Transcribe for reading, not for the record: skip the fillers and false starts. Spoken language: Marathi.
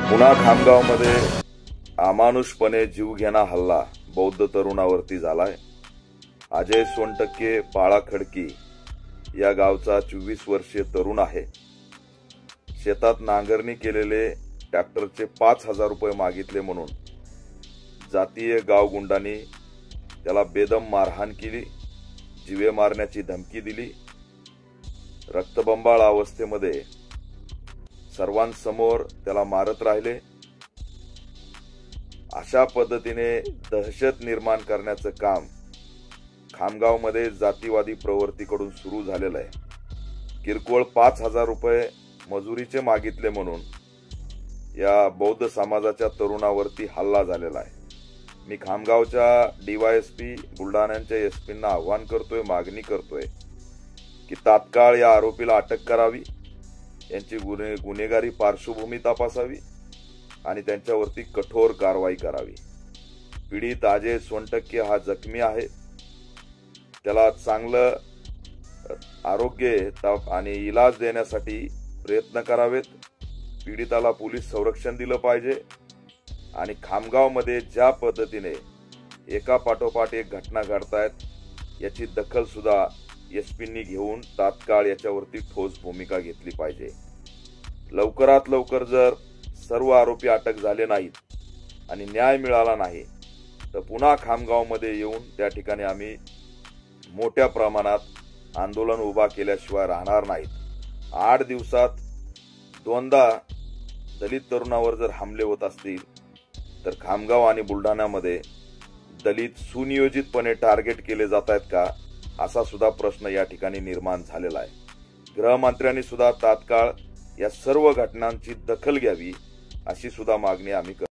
पुन्हा खामगावमध्ये अमानुषपणे जीवघेणा हल्ला बौद्ध तरुणावरती झालाय। अजय सोनटक्के पाळा खडकी या गावचा 24 वर्षीय तरुण आहे। शेतात नांगरणी केलेले ट्रॅक्टरचे 5000 रुपये मागितले म्हणून जातीय गावगुंडांनी त्याला बेदम मारहाण केली, जीवे मारण्याची धमकी दिली। रक्तबंबाळ अवस्थेमध्ये सर्वांसमोर त्याला मारत राहिले। अशा पद्धतीने दहशत निर्माण करण्याचं काम खामगावमध्ये जातीवादी प्रवृत्तीकडून सुरू झालेलं आहे। किरकोळ 5000 रुपये मजुरीचे मागितले म्हणून या बौद्ध समाजाच्या तरुणावरती हल्ला झालेला आहे। मी खामगावच्या डीवायएसपी बुलढाण्याच्या एसपींना आवाहन करतोय, मागणी करतोय की तात्काळ या आरोपीला अटक करावी, यांची गुन्हेगारी पार्श्वभूमी तपासावी आणि त्यांच्यावरती कठोर कारवाई करावी। पीडित अजय सोनटक्के हा जखमी आहे, त्याला चांगलं आरोग्य आणि इलाज देण्यासाठी प्रयत्न करावेत। पीडिताला पोलीस संरक्षण दिलं पाहिजे आणि खामगावमध्ये ज्या पद्धतीने एका पाठोपाठ एक घटना घडतायत याची दखल सुद्धा एसपींनी घेऊन तात्काळ याच्यावरती ठोस भूमिका घेतली पाहिजे। लवकरात लवकर जर सर्व आरोपी अटक झाले नाहीत आणि न्याय मिळाला नाही तर पुन्हा खामगावमध्ये येऊन त्या ठिकाणी आम्ही मोठ्या प्रमाणात आंदोलन उभा केल्याशिवाय राहणार नाहीत। 8 दिवसात 2दा दलित तरुणावर जर हमले होत असतील तर खामगाव आणि बुलढाण्यामध्ये दलित सुनियोजितपणे टार्गेट केले जात आहेत का, असा सुद्धा प्रश्न या ठिकाणी निर्माण झालेला आहे। गृहमंत्र्यांनी सुद्धा तात्काळ या सर्व घटनांची दखल घ्यावी अशी सुद्धा मागणी आम्ही करतो।